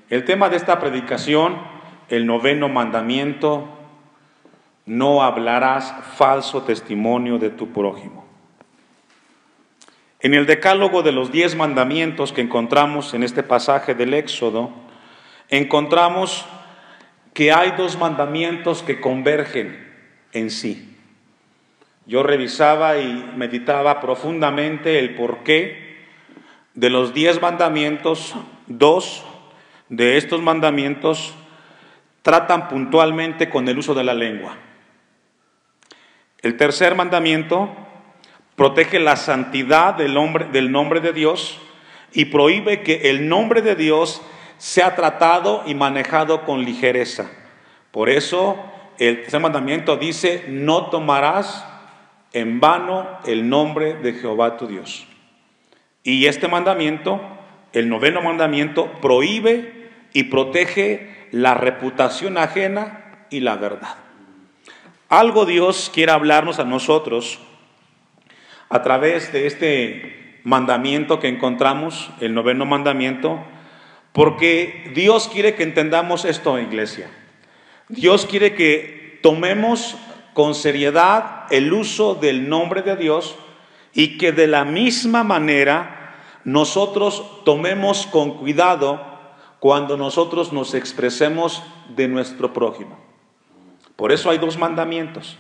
El tema de esta predicación, el 9º mandamiento: no hablarás falso testimonio de tu prójimo. En el decálogo de los 10 mandamientos que encontramos en este pasaje del Éxodo, encontramos que hay 2 mandamientos que convergen en sí. Yo revisaba y meditaba profundamente el porqué de los 10 mandamientos. 2 de estos mandamientos tratan puntualmente con el uso de la lengua. El tercer mandamiento protege la santidad del nombre de Dios y prohíbe que el nombre de Dios sea tratado y manejado con ligereza. Por eso el tercer mandamiento dice: no tomarás en vano el nombre de Jehová tu Dios. Y este mandamiento, el 9º mandamiento, prohíbe y protege la reputación ajena y la verdad. Algo Dios quiere hablarnos a nosotros a través de este mandamiento que encontramos, el 9º mandamiento, porque Dios quiere que entendamos esto, iglesia. Dios quiere que tomemos con seriedad el uso del nombre de Dios y que de la misma manera nosotros tomemos con cuidado cuando nosotros nos expresemos de nuestro prójimo. Por eso hay 2 mandamientos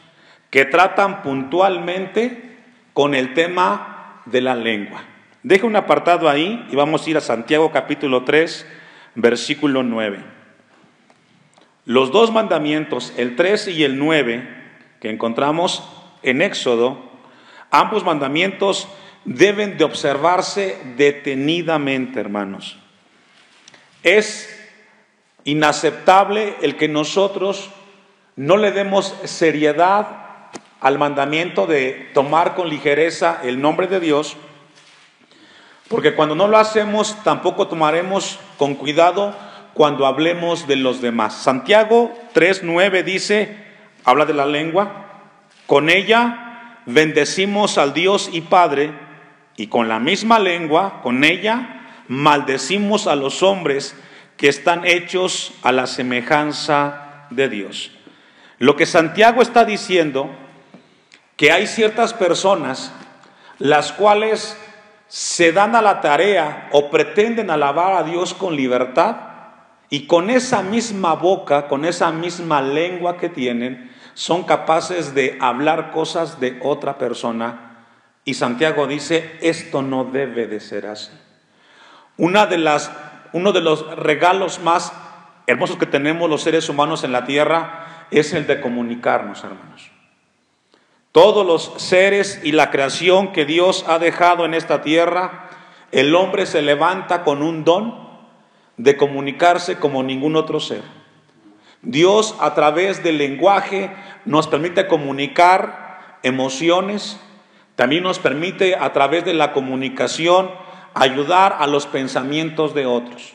que tratan puntualmente con el tema de la lengua. Deja un apartado ahí y vamos a ir a Santiago capítulo 3, versículo 9. Los 2 mandamientos, el 3 y el 9, que encontramos en Éxodo, ambos mandamientos deben de observarse detenidamente, hermanos. Es inaceptable el que nosotros no le demos seriedad al mandamiento de tomar con ligereza el nombre de Dios, porque cuando no lo hacemos tampoco tomaremos con cuidado cuando hablemos de los demás. Santiago 3:9 dice, habla de la lengua: con ella bendecimos al Dios y Padre, y con la misma lengua, con ella, maldecimos a los hombres que están hechos a la semejanza de Dios. Lo que Santiago está diciendo, que hay ciertas personas las cuales se dan a la tarea o pretenden alabar a Dios con libertad, y con esa misma boca, con esa misma lengua que tienen, son capaces de hablar cosas de otra persona. Y Santiago dice, esto no debe de ser así. Uno de los regalos más hermosos que tenemos los seres humanos en la tierra es el de comunicarnos, hermanos. Todos los seres y la creación que Dios ha dejado en esta tierra, el hombre se levanta con un don de comunicarse como ningún otro ser. Dios, a través del lenguaje, nos permite comunicar emociones. También nos permite, a través de la comunicación, ayudar a los pensamientos de otros.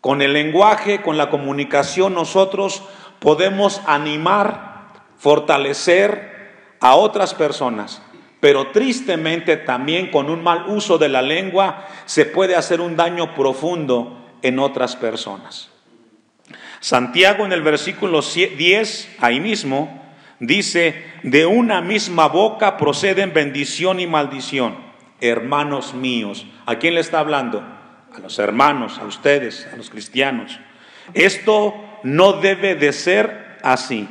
Con el lenguaje, con la comunicación, nosotros podemos animar, fortalecer a otras personas, pero tristemente también con un mal uso de la lengua se puede hacer un daño profundo en otras personas. Santiago en el versículo 10, ahí mismo, dice, de una misma boca proceden bendición y maldición. Hermanos míos, ¿a quién le está hablando? A los hermanos, a ustedes, a los cristianos. Esto no debe de ser así.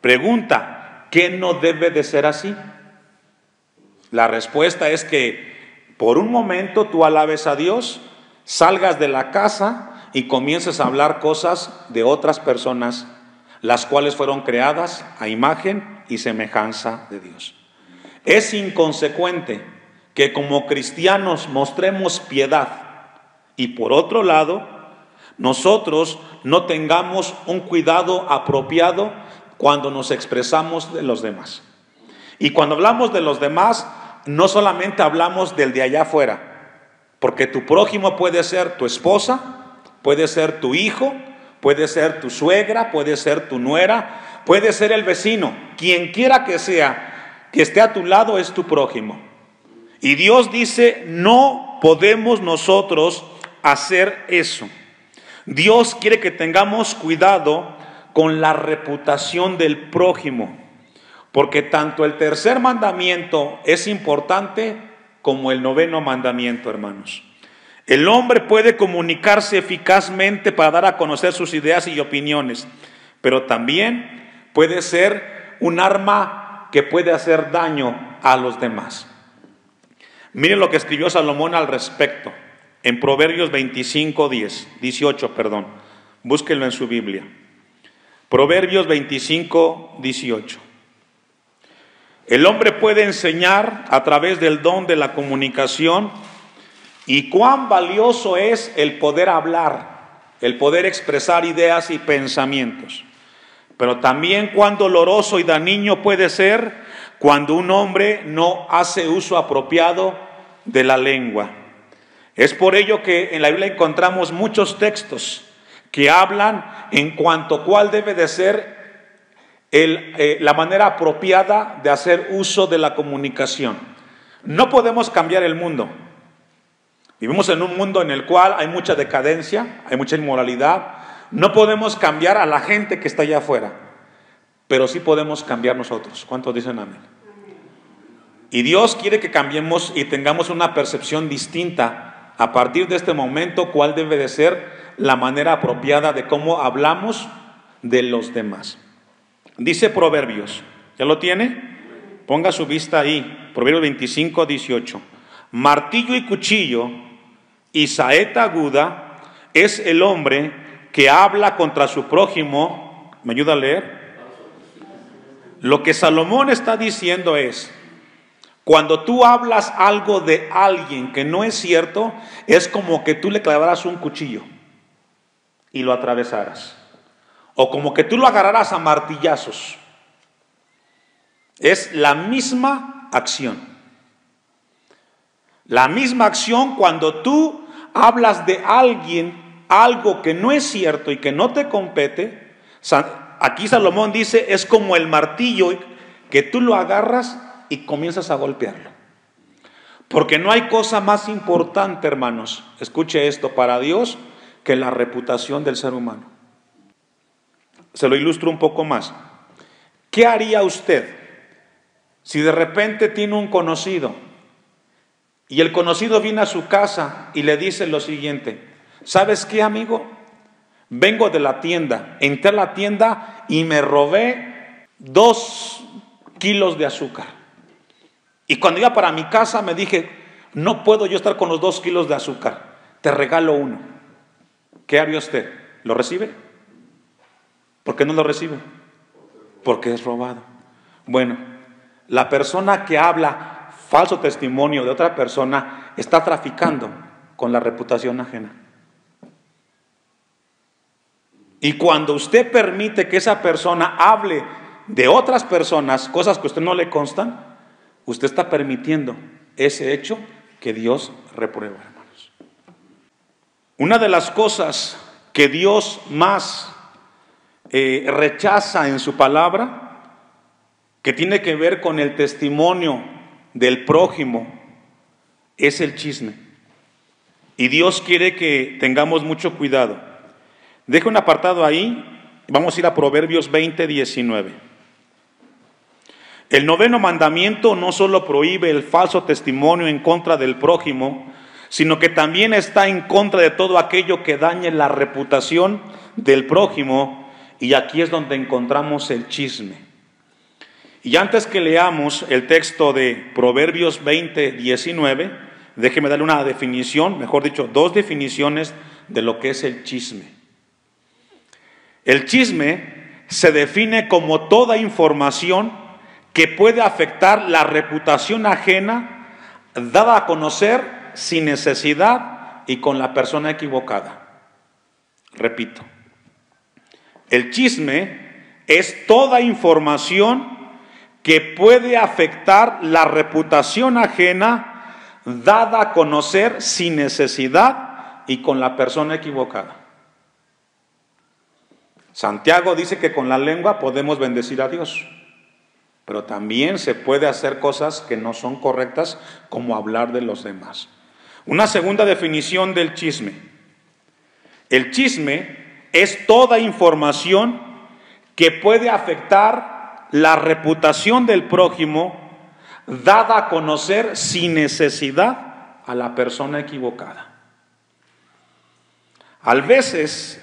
Pregunta, ¿qué no debe de ser así? La respuesta es que por un momento tú alabes a Dios, salgas de la casa y comiences a hablar cosas de otras personas, las cuales fueron creadas a imagen y semejanza de Dios. Es inconsecuente que como cristianos mostremos piedad y por otro lado, nosotros no tengamos un cuidado apropiado cuando nos expresamos de los demás. Y cuando hablamos de los demás, no solamente hablamos del de allá afuera, porque tu prójimo puede ser tu esposa, puede ser tu hijo, puede ser tu suegra, puede ser tu nuera, puede ser el vecino, quien quiera que sea, que esté a tu lado es tu prójimo. Y Dios dice, no podemos nosotros hacer eso. Dios quiere que tengamos cuidado con la reputación del prójimo, porque tanto el tercer mandamiento es importante como el noveno mandamiento, hermanos. El hombre puede comunicarse eficazmente para dar a conocer sus ideas y opiniones, pero también puede ser un arma que puede hacer daño a los demás. Miren lo que escribió Salomón al respecto en Proverbios 18. Búsquenlo en su Biblia. Proverbios 18. El hombre puede enseñar a través del don de la comunicación, y cuán valioso es el poder hablar, el poder expresar ideas y pensamientos. Pero también cuán doloroso y dañino puede ser cuando un hombre no hace uso apropiado de la lengua. Es por ello que en la Biblia encontramos muchos textos que hablan en cuanto a cuál debe de ser la manera apropiada de hacer uso de la comunicación. No podemos cambiar el mundo. Vivimos en un mundo en el cual hay mucha decadencia, hay mucha inmoralidad. No podemos cambiar a la gente que está allá afuera, pero sí podemos cambiar nosotros. ¿Cuántos dicen amén? Y Dios quiere que cambiemos y tengamos una percepción distinta a partir de este momento, cuál debe de ser la manera apropiada de cómo hablamos de los demás. Dice Proverbios, ¿ya lo tiene? Ponga su vista ahí, Proverbios 18. Martillo y cuchillo y saeta aguda es el hombre que habla contra su prójimo. ¿Me ayuda a leer? Lo que Salomón está diciendo es, cuando tú hablas algo de alguien que no es cierto, es como que tú le clavaras un cuchillo y lo atravesaras, o como que tú lo agarraras a martillazos. Es la misma acción. La misma acción cuando tú hablas de alguien algo que no es cierto y que no te compete. Aquí Salomón dice, es como el martillo que tú lo agarras y comienzas a golpearlo. Porque no hay cosa más importante, hermanos, escuche esto, para Dios, que la reputación del ser humano. Se lo ilustro un poco más. ¿Qué haría usted si de repente tiene un conocido y el conocido viene a su casa y le dice lo siguiente? ¿Sabes qué, amigo? Vengo de la tienda, entré a la tienda y me robé 2 kilos de azúcar. Y cuando iba para mi casa me dije, no puedo yo estar con los 2 kilos de azúcar, te regalo 1. ¿Qué haría usted? ¿Lo recibe? ¿Por qué no lo recibe? Porque es robado. Bueno, la persona que habla falso testimonio de otra persona está traficando con la reputación ajena. Y cuando usted permite que esa persona hable de otras personas, cosas que a usted no le constan, usted está permitiendo ese hecho que Dios reprueba, hermanos. Una de las cosas que Dios más rechaza en su palabra, que tiene que ver con el testimonio del prójimo, es el chisme. Y Dios quiere que tengamos mucho cuidado. Deja un apartado ahí, vamos a ir a Proverbios 19. El noveno mandamiento no solo prohíbe el falso testimonio en contra del prójimo, sino que también está en contra de todo aquello que dañe la reputación del prójimo, y aquí es donde encontramos el chisme. Y antes que leamos el texto de Proverbios 19, déjeme darle una definición, mejor dicho, 2 definiciones de lo que es el chisme. El chisme se define como toda información que puede afectar la reputación ajena, dada a conocer sin necesidad y con la persona equivocada. Repito, el chisme es toda información que puede afectar la reputación ajena, dada a conocer sin necesidad y con la persona equivocada. Santiago dice que con la lengua podemos bendecir a Dios, pero también se puede hacer cosas que no son correctas, como hablar de los demás. Una segunda definición del chisme. El chisme es toda información que puede afectar la reputación del prójimo, dada a conocer sin necesidad a la persona equivocada. A veces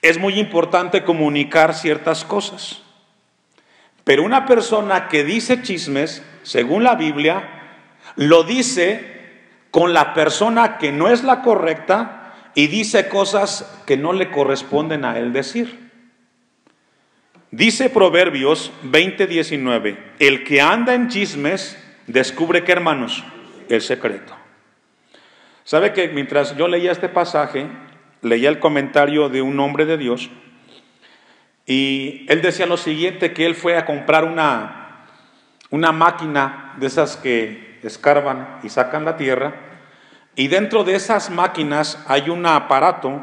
es muy importante comunicar ciertas cosas, pero una persona que dice chismes, según la Biblia, lo dice con la persona que no es la correcta y dice cosas que no le corresponden a él decir. Dice Proverbios 20:19, el que anda en chismes descubre, ¿qué, hermanos? El secreto. ¿Sabe que mientras yo leía este pasaje, leía el comentario de un hombre de Dios, y él decía lo siguiente, que él fue a comprar una máquina de esas que escarban y sacan la tierra, y dentro de esas máquinas hay un aparato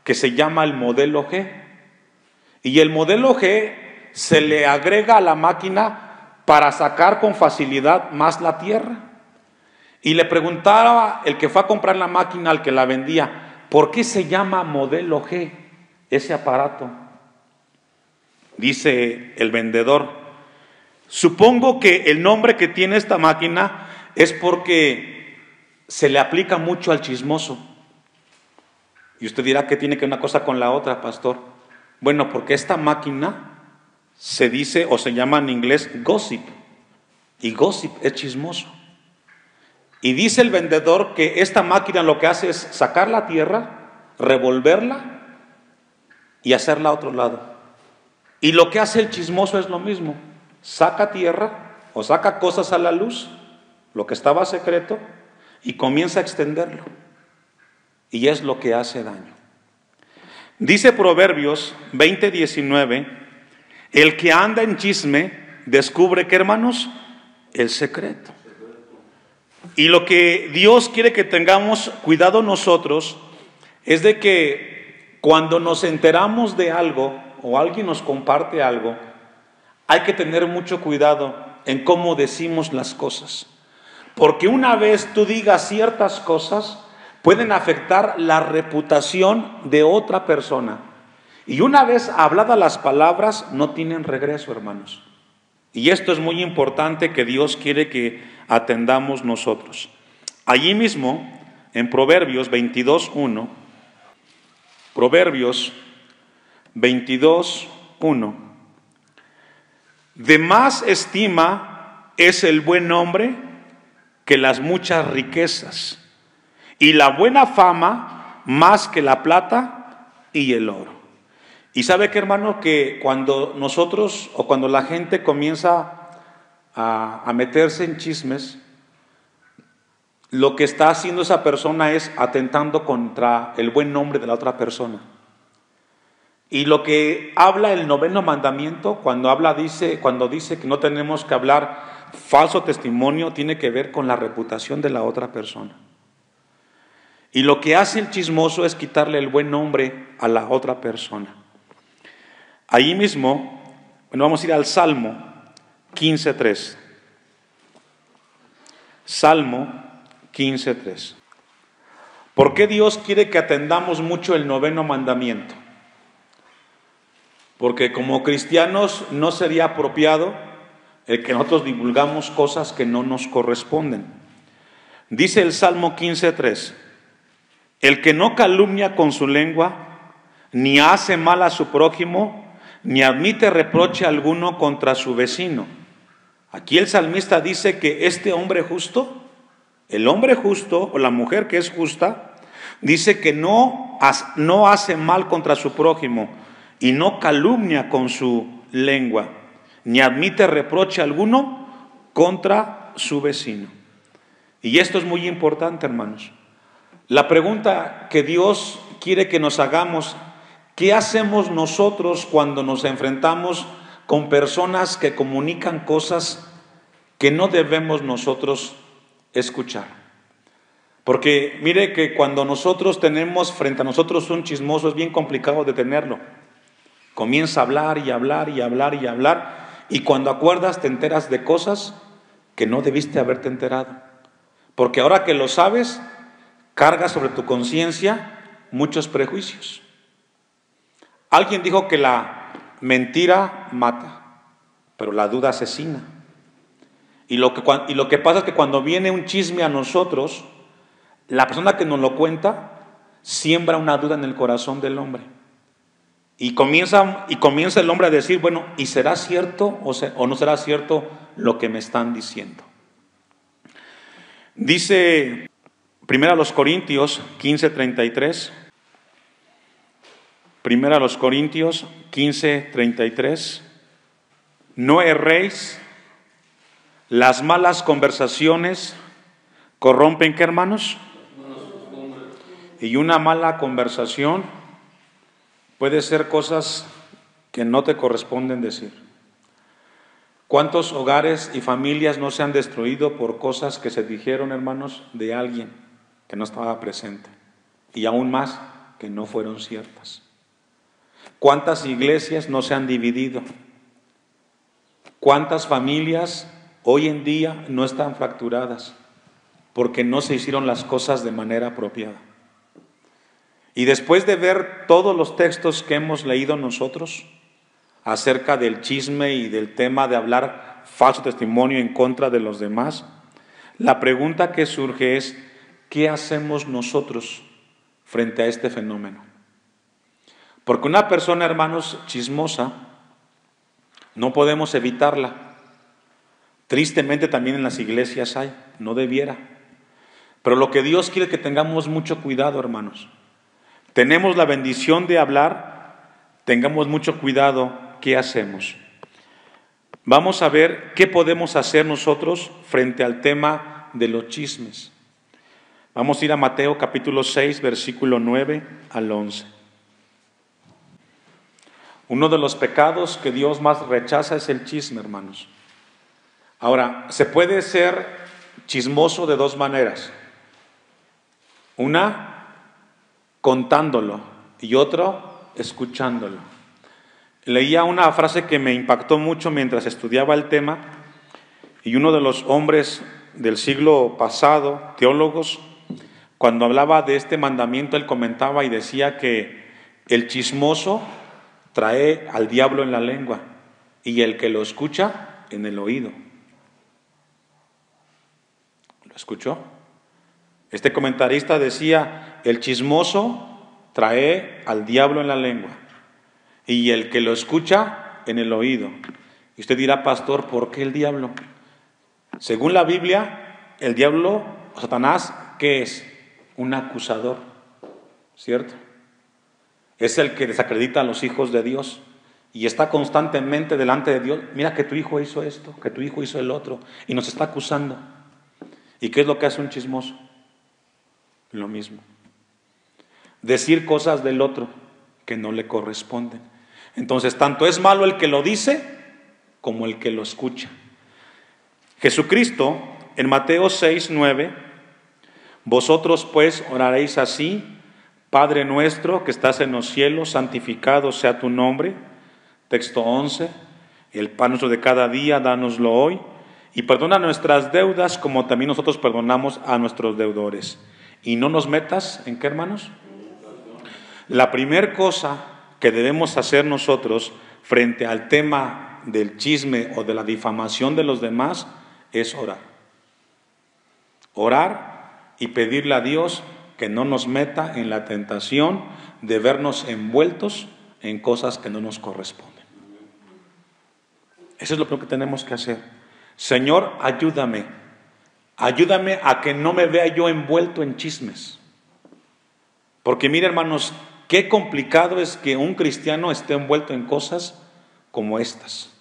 que se llama el modelo G. Y el modelo G se le agrega a la máquina para sacar con facilidad más la tierra. Y le preguntaba el que fue a comprar la máquina al que la vendía, ¿por qué se llama modelo G ese aparato? Dice el vendedor, supongo que el nombre que tiene esta máquina es porque se le aplica mucho al chismoso. Y usted dirá, ¿qué tiene que ver una cosa con la otra, pastor? Bueno, porque esta máquina se dice o se llama en inglés gossip, y gossip es chismoso. Y dice el vendedor que esta máquina lo que hace es sacar la tierra, revolverla y hacerla a otro lado. Y lo que hace el chismoso es lo mismo, saca tierra o saca cosas a la luz, lo que estaba secreto, y comienza a extenderlo. Y es lo que hace daño. Dice Proverbios 20:19, el que anda en chisme descubre, ¿qué, hermanos? El secreto. Y lo que Dios quiere que tengamos cuidado nosotros es de que cuando nos enteramos de algo o alguien nos comparte algo, hay que tener mucho cuidado en cómo decimos las cosas. Porque una vez tú digas ciertas cosas, pueden afectar la reputación de otra persona. Y una vez habladas las palabras, no tienen regreso, hermanos. Y esto es muy importante que Dios quiere que atendamos nosotros. Allí mismo, en Proverbios 22:1, Proverbios 22:1, de más estima es el buen hombre que las muchas riquezas, y la buena fama más que la plata y el oro. Y sabe que, hermano, que cuando nosotros o cuando la gente comienza a meterse en chismes, lo que está haciendo esa persona es atentando contra el buen nombre de la otra persona. Y lo que habla el 9º mandamiento, cuando dice que no tenemos que hablar falso testimonio, tiene que ver con la reputación de la otra persona. Y lo que hace el chismoso es quitarle el buen nombre a la otra persona. Allí mismo, vamos a ir al Salmo 15:3. Salmo 15:3. ¿Por qué Dios quiere que atendamos mucho el 9º mandamiento? Porque como cristianos no sería apropiado el que nosotros divulgamos cosas que no nos corresponden. Dice el Salmo 15:3. El que no calumnia con su lengua, ni hace mal a su prójimo, ni admite reproche alguno contra su vecino. Aquí el salmista dice que este hombre justo, el hombre justo o la mujer que es justa, dice que no hace mal contra su prójimo y no calumnia con su lengua, ni admite reproche alguno contra su vecino. Y esto es muy importante, hermanos. La pregunta que Dios quiere que nos hagamos, ¿qué hacemos nosotros cuando nos enfrentamos con personas que comunican cosas que no debemos nosotros escuchar? Porque mire que cuando nosotros tenemos frente a nosotros un chismoso, es bien complicado detenerlo. Comienza a hablar y hablar y hablar y hablar, y cuando acuerdas te enteras de cosas que no debiste haberte enterado. Porque ahora que lo sabes, carga sobre tu conciencia muchos prejuicios. Alguien dijo que la mentira mata, pero la duda asesina. Y lo que pasa es que cuando viene un chisme a nosotros, la persona que nos lo cuenta siembra una duda en el corazón del hombre. Y comienza el hombre a decir, bueno, ¿y será cierto o no será cierto lo que me están diciendo? Dice 1 Corintios 15:33. 1 Corintios 15:33. No erréis, las malas conversaciones corrompen, ¿qué, hermanos? Y una mala conversación puede ser cosas que no te corresponden decir. ¿Cuántos hogares y familias no se han destruido por cosas que se dijeron, hermanos, de alguien que no estaba presente? Y aún más, que no fueron ciertas. ¿Cuántas iglesias no se han dividido? ¿Cuántas familias hoy en día no están fracturadas? Porque no se hicieron las cosas de manera apropiada. Y después de ver todos los textos que hemos leído nosotros acerca del chisme y del tema de hablar falso testimonio en contra de los demás, la pregunta que surge es, ¿qué hacemos nosotros frente a este fenómeno? Porque una persona, hermanos, chismosa, no podemos evitarla. Tristemente también en las iglesias hay, no debiera. Pero lo que Dios quiere es que tengamos mucho cuidado, hermanos. Tenemos la bendición de hablar, tengamos mucho cuidado, ¿qué hacemos? Vamos a ver qué podemos hacer nosotros frente al tema de los chismes. Vamos a ir a Mateo capítulo 6, versículo 9 al 11. Uno de los pecados que Dios más rechaza es el chisme, hermanos. Ahora, se puede ser chismoso de dos maneras. Una, contándolo, y otro, escuchándolo. Leía una frase que me impactó mucho mientras estudiaba el tema, y uno de los hombres del siglo pasado, teólogos, cuando hablaba de este mandamiento, él comentaba y decía que el chismoso trae al diablo en la lengua y el que lo escucha en el oído. ¿Lo escuchó? Este comentarista decía, el chismoso trae al diablo en la lengua y el que lo escucha en el oído. Y usted dirá, pastor, ¿por qué el diablo? Según la Biblia, el diablo, Satanás, ¿qué es? Un acusador, ¿cierto? Es el que desacredita a los hijos de Dios y está constantemente delante de Dios. Mira que tu hijo hizo esto, que tu hijo hizo el otro, y nos está acusando. ¿Y qué es lo que hace un chismoso? Lo mismo. Decir cosas del otro que no le corresponden. Entonces, tanto es malo el que lo dice como el que lo escucha. Jesucristo, en Mateo 6, 9, vosotros pues oraréis así: Padre nuestro que estás en los cielos, santificado sea tu nombre. Texto 11, el pan nuestro de cada día, dánoslo hoy. Y perdona nuestras deudas como también nosotros perdonamos a nuestros deudores. Y no nos metas, ¿en qué, hermanos? La primera cosa que debemos hacer nosotros frente al tema del chisme o de la difamación de los demás es orar. Orar y pedirle a Dios que no nos meta en la tentación de vernos envueltos en cosas que no nos corresponden. Eso es lo que tenemos que hacer. Señor, ayúdame a que no me vea yo envuelto en chismes. Porque mire, hermanos, qué complicado es que un cristiano esté envuelto en cosas como estas.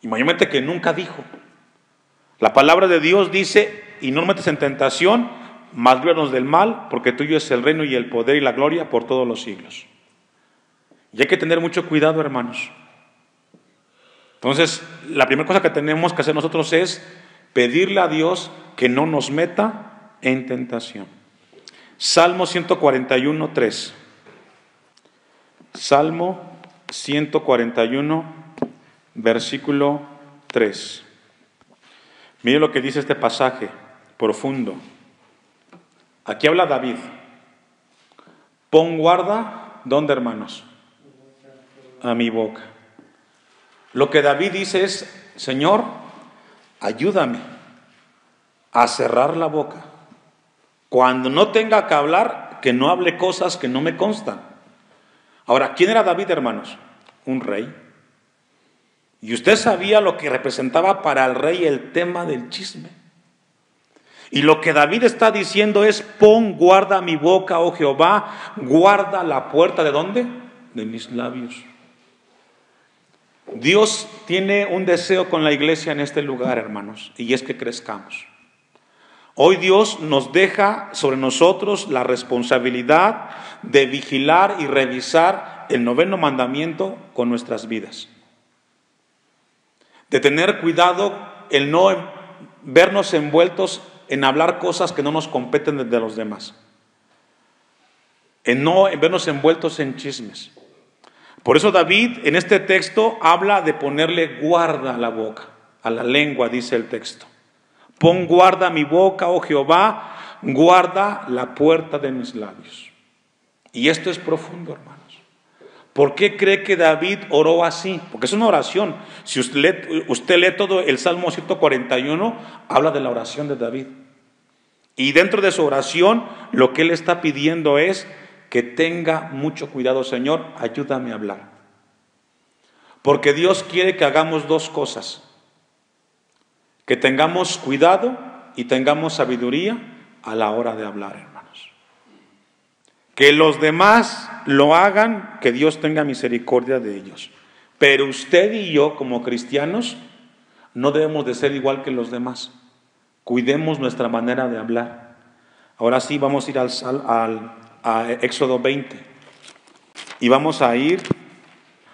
Y mayormente que nunca dijo. La palabra de Dios dice, y no metes en tentación, mas líbranos del mal, porque tuyo es el reino y el poder y la gloria por todos los siglos. Y hay que tener mucho cuidado, hermanos. Entonces, la primera cosa que tenemos que hacer nosotros es pedirle a Dios que no nos meta en tentación. Salmo 141, 3. Salmo 141, versículo 3. Mire lo que dice este pasaje profundo. Aquí habla David. Pon guarda, ¿dónde, hermanos? A mi boca. Lo que David dice es, Señor, ayúdame a cerrar la boca. Cuando no tenga que hablar, que no hable cosas que no me constan. Ahora, ¿quién era David, hermanos? Un rey. Y usted sabía lo que representaba para el rey el tema del chisme. Y lo que David está diciendo es, pon guarda mi boca, oh Jehová, guarda la puerta, ¿de dónde? De mis labios. Dios tiene un deseo con la iglesia en este lugar, hermanos, y es que crezcamos. Hoy Dios nos deja sobre nosotros la responsabilidad de vigilar y revisar el 9º mandamiento con nuestras vidas. De tener cuidado en no vernos envueltos en hablar cosas que no nos competen de los demás. En no vernos envueltos en chismes. Por eso David en este texto habla de ponerle guarda a la boca, a la lengua, dice el texto. Pon guarda a mi boca, oh Jehová, guarda la puerta de mis labios. Y esto es profundo, hermanos. ¿Por qué cree que David oró así? Porque es una oración. Si usted lee todo el Salmo 141, habla de la oración de David. Y dentro de su oración, lo que él está pidiendo es que tenga mucho cuidado, Señor, ayúdame a hablar. Porque Dios quiere que hagamos dos cosas. Que tengamos cuidado y tengamos sabiduría a la hora de hablar, hermanos. Que los demás lo hagan, que Dios tenga misericordia de ellos. Pero usted y yo, como cristianos, no debemos de ser igual que los demás. Cuidemos nuestra manera de hablar. Ahora sí, vamos a ir a Éxodo 20. Y vamos a ir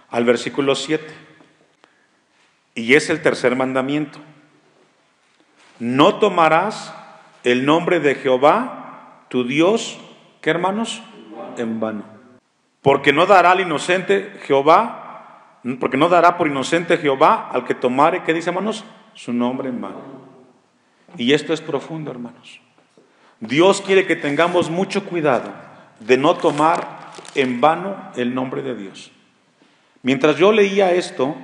al versículo 7. Y es el tercer mandamiento. No tomarás el nombre de Jehová, tu Dios, ¿qué, hermanos? En vano. Porque no dará al inocente Jehová, porque no dará por inocente Jehová al que tomare, ¿qué dice, hermanos? Su nombre en vano. Y esto es profundo, hermanos. Dios quiere que tengamos mucho cuidado de no tomar en vano el nombre de Dios. Mientras yo leía esto,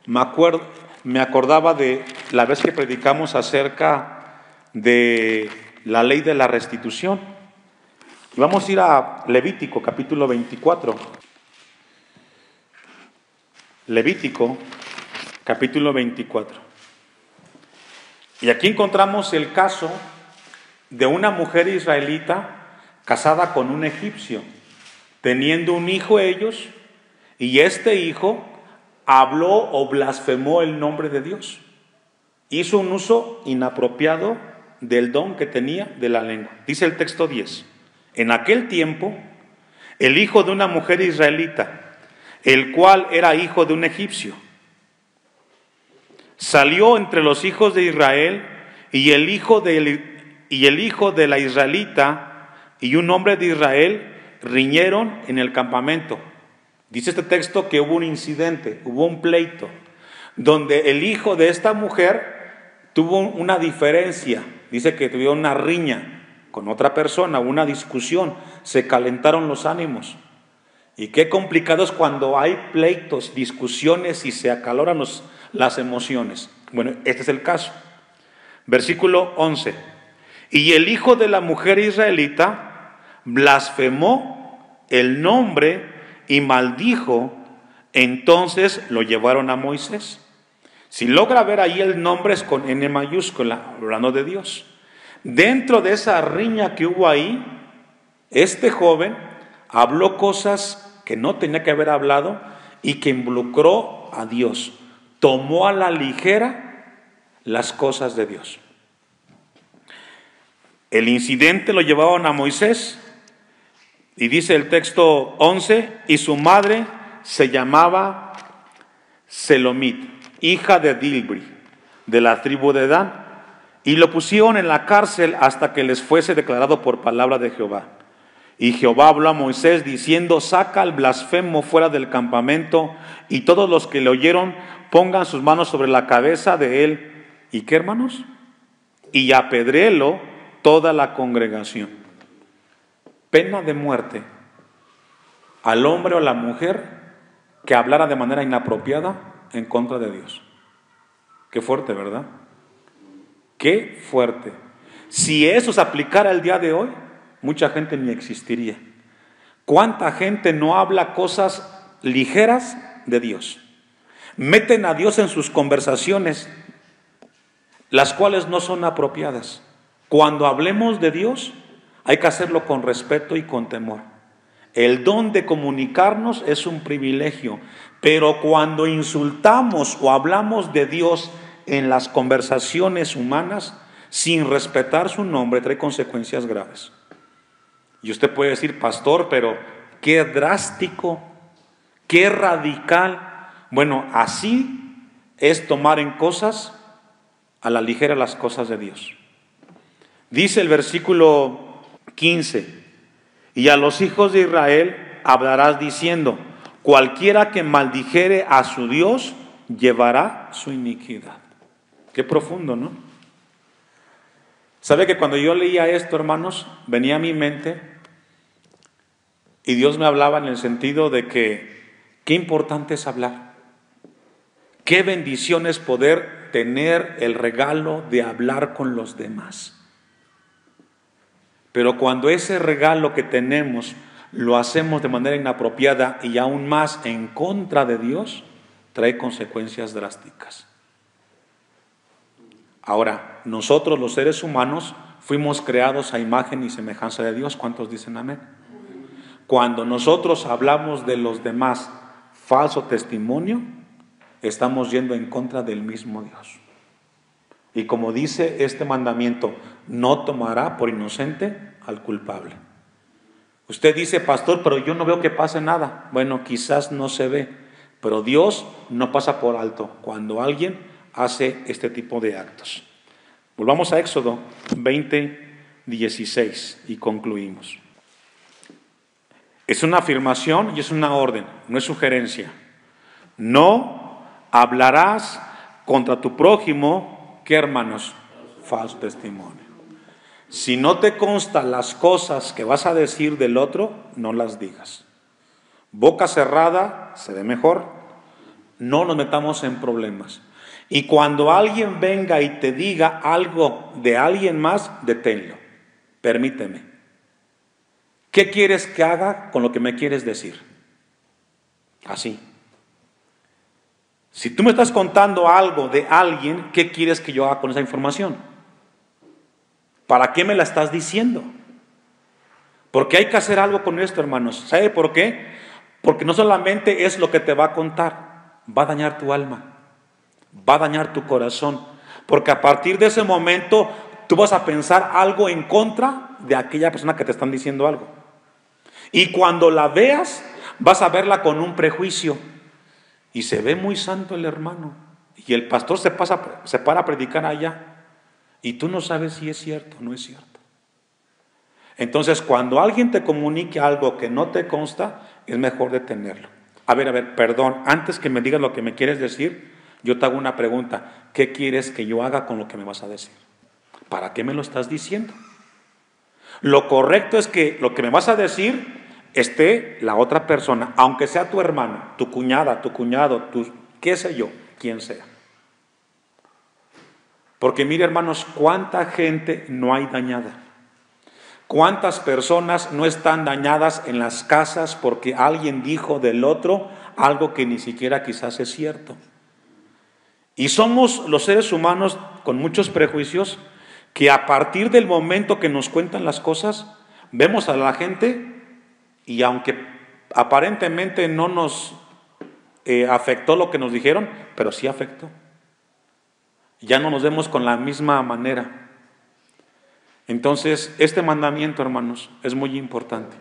me acordaba de la vez que predicamos acerca de la ley de la restitución. Vamos a ir a Levítico, capítulo 24. Levítico, capítulo 24. Y aquí encontramos el caso de una mujer israelita casada con un egipcio, teniendo un hijo ellos, y este hijo habló o blasfemó el nombre de Dios. Hizo un uso inapropiado del don que tenía de la lengua. Dice el texto 10. En aquel tiempo, el hijo de una mujer israelita, el cual era hijo de un egipcio, salió entre los hijos de Israel, y el hijo de la israelita y un hombre de Israel riñeron en el campamento. Dice este texto que hubo un incidente, hubo un pleito, donde el hijo de esta mujer tuvo una diferencia. Dice que tuvieron una riña con otra persona, una discusión, se calentaron los ánimos. Y qué complicado es cuando hay pleitos, discusiones y se acaloran las emociones. Bueno, este es el caso. Versículo 11. Y el hijo de la mujer israelita blasfemó el nombre y maldijo, entonces lo llevaron a Moisés. Si logra ver ahí el nombre es con N mayúscula, hablando de Dios. Dentro de esa riña que hubo ahí, este joven habló cosas que no tenía que haber hablado y que involucró a Dios. Tomó a la ligera las cosas de Dios. El incidente lo llevaron a Moisés y dice el texto 11, y su madre se llamaba Selomit, hija de Dilbri, de la tribu de Dan. Y lo pusieron en la cárcel hasta que les fuese declarado por palabra de Jehová. Y Jehová habló a Moisés diciendo, saca al blasfemo fuera del campamento, y todos los que le oyeron pongan sus manos sobre la cabeza de él. ¿Y qué, hermanos? Y apedréelo toda la congregación. Pena de muerte al hombre o a la mujer que hablara de manera inapropiada en contra de Dios. Qué fuerte, ¿verdad? Qué fuerte. Si eso se aplicara el día de hoy, mucha gente ni existiría. ¿Cuánta gente no habla cosas ligeras de Dios? Meten a Dios en sus conversaciones, las cuales no son apropiadas. Cuando hablemos de Dios, hay que hacerlo con respeto y con temor. El don de comunicarnos es un privilegio, pero cuando insultamos o hablamos de Dios en las conversaciones humanas, sin respetar su nombre, trae consecuencias graves. Y usted puede decir, pastor, pero qué drástico, qué radical. Bueno, así es tomar en cosas a la ligera las cosas de Dios. Dice el versículo 15, y a los hijos de Israel hablarás diciendo, cualquiera que maldijere a su Dios, llevará su iniquidad. Qué profundo, ¿no? ¿Sabe que cuando yo leía esto, hermanos, venía a mi mente y Dios me hablaba en el sentido de que qué importante es hablar? Qué bendición es poder tener el regalo de hablar con los demás. Pero cuando ese regalo que tenemos lo hacemos de manera inapropiada y aún más en contra de Dios, trae consecuencias drásticas. Ahora, nosotros los seres humanos fuimos creados a imagen y semejanza de Dios. ¿Cuántos dicen amén? Cuando nosotros hablamos de los demás falso testimonio, estamos yendo en contra del mismo Dios. Y como dice este mandamiento, no tomará por inocente al culpable. Usted dice, pastor, pero yo no veo que pase nada. Bueno, quizás no se ve, pero Dios no pasa por alto cuando alguien hace este tipo de actos. Volvamos a Éxodo 20:16 y concluimos. Es una afirmación y es una orden, no es sugerencia. No hablarás contra tu prójimo, ¿qué, hermanos? Falso testimonio. Si no te constan las cosas que vas a decir del otro, no las digas. Boca cerrada se ve mejor. No nos metamos en problemas. Y cuando alguien venga y te diga algo de alguien más, deténlo. Permíteme. ¿Qué quieres que haga con lo que me quieres decir? Así. Si tú me estás contando algo de alguien, ¿qué quieres que yo haga con esa información? ¿Para qué me la estás diciendo? Porque hay que hacer algo con esto, hermanos. ¿Sabe por qué? Porque no solamente es lo que te va a contar, va a dañar tu alma, va a dañar tu corazón. Porque a partir de ese momento tú vas a pensar algo en contra de aquella persona que te están diciendo algo. Y cuando la veas, vas a verla con un prejuicio. Y se ve muy santo el hermano. Y el pastor se para a predicar allá. Y tú no sabes si es cierto o no es cierto. Entonces, cuando alguien te comunique algo que no te consta, es mejor detenerlo. A ver, perdón, antes que me digas lo que me quieres decir, yo te hago una pregunta. ¿Qué quieres que yo haga con lo que me vas a decir? ¿Para qué me lo estás diciendo? Lo correcto es que lo que me vas a decir esté la otra persona, aunque sea tu hermano, tu cuñada, tu cuñado, qué sé yo, quien sea. Porque mire, hermanos, cuánta gente no hay dañada. Cuántas personas no están dañadas en las casas porque alguien dijo del otro algo que ni siquiera quizás es cierto. Y somos los seres humanos con muchos prejuicios que a partir del momento que nos cuentan las cosas, vemos a la gente y aunque aparentemente no nos afectó lo que nos dijeron, pero sí afectó. Ya no nos vemos con la misma manera. Entonces, este mandamiento, hermanos, es muy importante.